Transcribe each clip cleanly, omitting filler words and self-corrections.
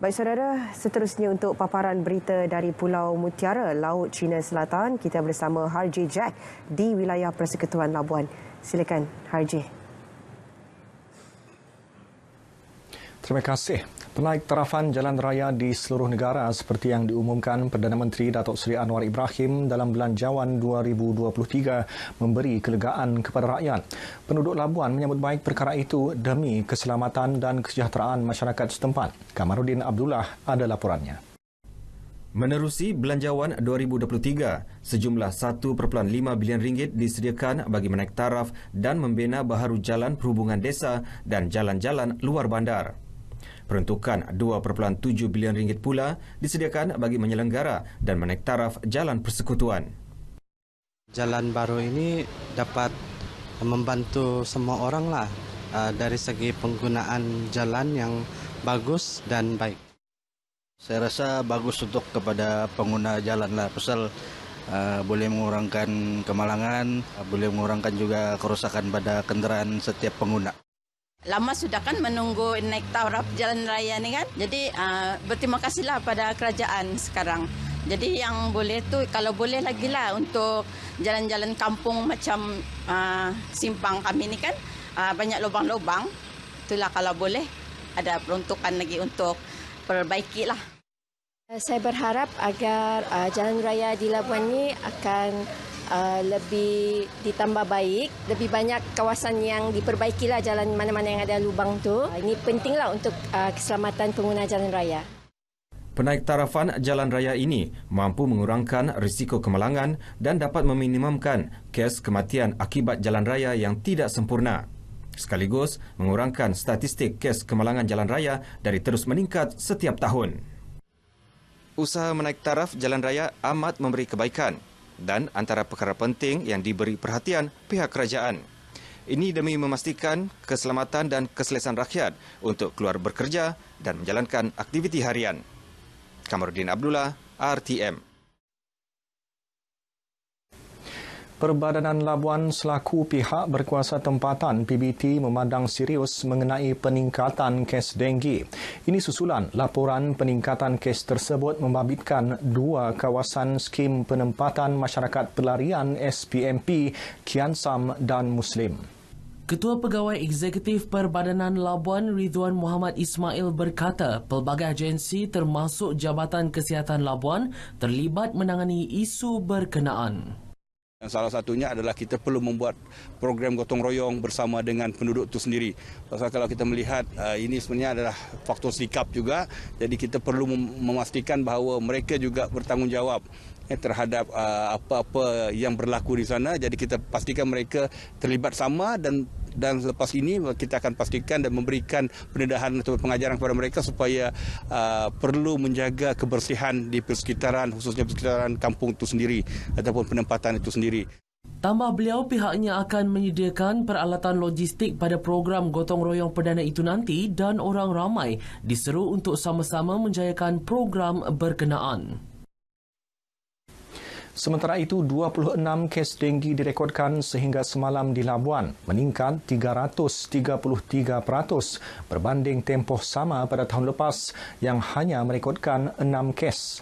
Baik saudara, seterusnya untuk paparan berita dari Pulau Mutiara, Laut Cina Selatan, kita bersama Harjee Jack di wilayah Persekutuan Labuan. Silakan Harjee. Terima kasih. Penaik tarafan jalan raya di seluruh negara seperti yang diumumkan Perdana Menteri Datuk Seri Anwar Ibrahim dalam Belanjawan 2023 memberi kelegaan kepada rakyat. Penduduk Labuan menyambut baik perkara itu demi keselamatan dan kesejahteraan masyarakat setempat. Kamarudin Abdullah ada laporannya. Menerusi Belanjawan 2023, sejumlah 1.5 bilion ringgit disediakan bagi menaik taraf dan membina baharu jalan perhubungan desa dan jalan-jalan luar bandar. Peruntukan 2.7 bilion ringgit pula disediakan bagi menyelenggara dan menaik taraf jalan persekutuan. Jalan baru ini dapat membantu semua orang lah dari segi penggunaan jalan yang bagus dan baik. Saya rasa bagus untuk kepada pengguna jalan lah, pasal boleh mengurangkan kemalangan, boleh mengurangkan juga kerosakan pada kenderaan setiap pengguna. Lama sudah kan menunggu naik taraf jalan raya ni kan. Jadi berterima kasihlah pada kerajaan sekarang. Jadi yang boleh tu kalau boleh lagi lah untuk jalan-jalan kampung macam simpang kami ni kan banyak lubang-lubang. Itulah kalau boleh ada peruntukan lagi untuk perbaiki lah. Saya berharap agar jalan raya di Labuan ni akan lebih ditambah baik, lebih banyak kawasan yang diperbaikilah jalan mana-mana yang ada lubang tu. Ini pentinglah untuk keselamatan pengguna jalan raya. Penaik tarafan jalan raya ini mampu mengurangkan risiko kemalangan dan dapat meminimumkan kes kematian akibat jalan raya yang tidak sempurna. Sekaligus mengurangkan statistik kes kemalangan jalan raya dari terus meningkat setiap tahun. Usaha menaik taraf jalan raya amat memberi kebaikan dan antara perkara penting yang diberi perhatian pihak kerajaan. Ini demi memastikan keselamatan dan keselesan rakyat untuk keluar bekerja dan menjalankan aktiviti harian. Kamarudin Abdullah, RTM. Perbadanan Labuan selaku pihak berkuasa tempatan PBT memandang serius mengenai peningkatan kes denggi. Ini susulan laporan peningkatan kes tersebut membabitkan dua kawasan skim penempatan masyarakat pelarian SPMP, Kian Sam dan Muslim. Ketua Pegawai Eksekutif Perbadanan Labuan Ridwan Muhammad Ismail berkata pelbagai agensi termasuk Jabatan Kesihatan Labuan terlibat menangani isu berkenaan. Salah satunya adalah kita perlu membuat program gotong royong bersama dengan penduduk itu sendiri. Pasal kalau kita melihat ini sebenarnya adalah faktor sikap juga, jadi kita perlu memastikan bahawa mereka juga bertanggungjawab terhadap apa-apa yang berlaku di sana. Jadi kita pastikan mereka terlibat sama dan selepas ini kita akan pastikan dan memberikan pendedahan atau pengajaran kepada mereka supaya perlu menjaga kebersihan di persekitaran, khususnya persekitaran kampung itu sendiri ataupun penempatan itu sendiri. Tambah beliau pihaknya akan menyediakan peralatan logistik pada program gotong royong perdana itu nanti dan orang ramai diseru untuk sama-sama menjayakan program berkenaan. Sementara itu, 26 kes denggi direkodkan sehingga semalam di Labuan, meningkat 333% berbanding tempoh sama pada tahun lepas yang hanya merekodkan 6 kes.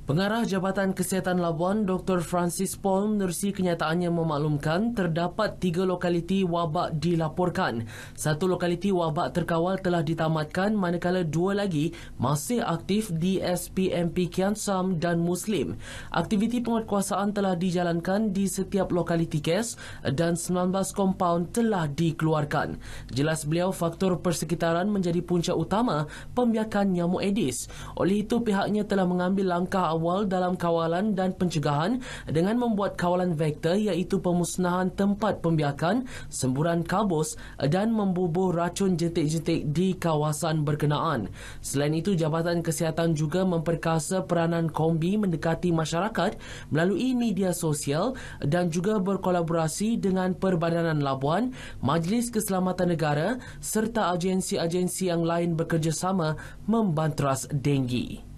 Pengarah Jabatan Kesihatan Labuan, Dr. Francis Paul menerusi kenyataannya memaklumkan terdapat 3 lokaliti wabak dilaporkan. 1 lokaliti wabak terkawal telah ditamatkan manakala 2 lagi masih aktif di SPMP Kian Sam dan Muslim. Aktiviti penguatkuasaan telah dijalankan di setiap lokaliti kes dan 19 kompaun telah dikeluarkan. Jelas beliau faktor persekitaran menjadi punca utama pembiakan nyamuk Aedes. Oleh itu pihaknya telah mengambil langkah awal dalam kawalan dan pencegahan dengan membuat kawalan vektor iaitu pemusnahan tempat pembiakan, semburan kabus dan membubuh racun jentik-jentik di kawasan berkenaan. Selain itu, Jabatan Kesihatan juga memperkasa peranan kombi mendekati masyarakat melalui media sosial dan juga berkolaborasi dengan Perbadanan Labuan, Majlis Keselamatan Negara serta agensi-agensi yang lain bekerjasama membanteras denggi.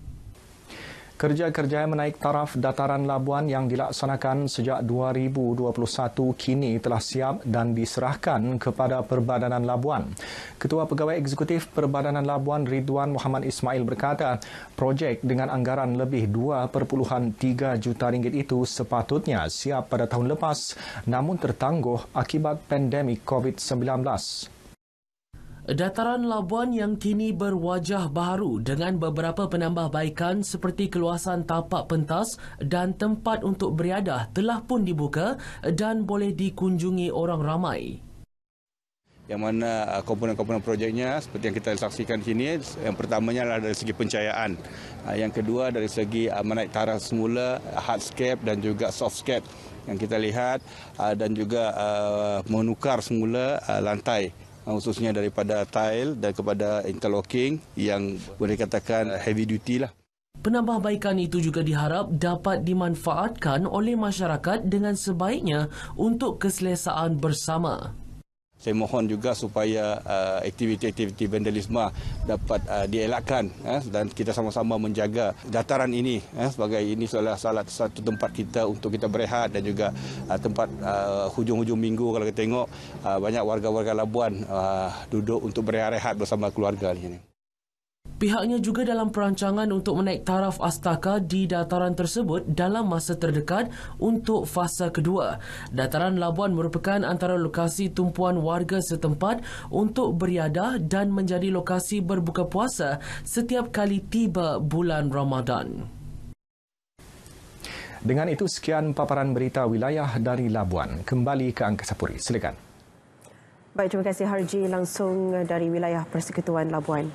Kerja-kerja menaik taraf dataran Labuan yang dilaksanakan sejak 2021 kini telah siap dan diserahkan kepada Perbadanan Labuan. Ketua Pegawai Eksekutif Perbadanan Labuan Ridwan Muhammad Ismail berkata, projek dengan anggaran lebih 2.3 juta ringgit itu sepatutnya siap pada tahun lepas namun tertangguh akibat pandemik COVID-19. Dataran Labuan yang kini berwajah baru dengan beberapa penambahbaikan seperti keluasan tapak pentas dan tempat untuk beriadah telah pun dibuka dan boleh dikunjungi orang ramai. Yang mana komponen-komponen projeknya seperti yang kita saksikan di sini, yang pertamanya adalah dari segi pencahayaan. Yang kedua dari segi menaik taraf semula, hardscape dan juga softscape yang kita lihat dan juga menukar semula lantai, khususnya daripada tile dan kepada interlocking yang boleh katakan heavy duty lah. Penambahbaikan itu juga diharap dapat dimanfaatkan oleh masyarakat dengan sebaiknya untuk keselesaan bersama. Saya mohon juga supaya aktiviti-aktiviti vandalisme dapat dielakkan dan kita sama-sama menjaga dataran ini sebagai ini adalah salah satu tempat kita untuk kita berehat dan juga tempat hujung-hujung minggu kalau kita tengok banyak warga-warga Labuan duduk untuk berehat bersama keluarga di sini. Pihaknya juga dalam perancangan untuk menaik taraf astaka di dataran tersebut dalam masa terdekat untuk fasa kedua. Dataran Labuan merupakan antara lokasi tumpuan warga setempat untuk beriadah dan menjadi lokasi berbuka puasa setiap kali tiba bulan Ramadan. Dengan itu, sekian paparan berita wilayah dari Labuan. Kembali ke Angkasa Puri. Silakan. Baik, terima kasih Harji langsung dari wilayah Persekutuan Labuan.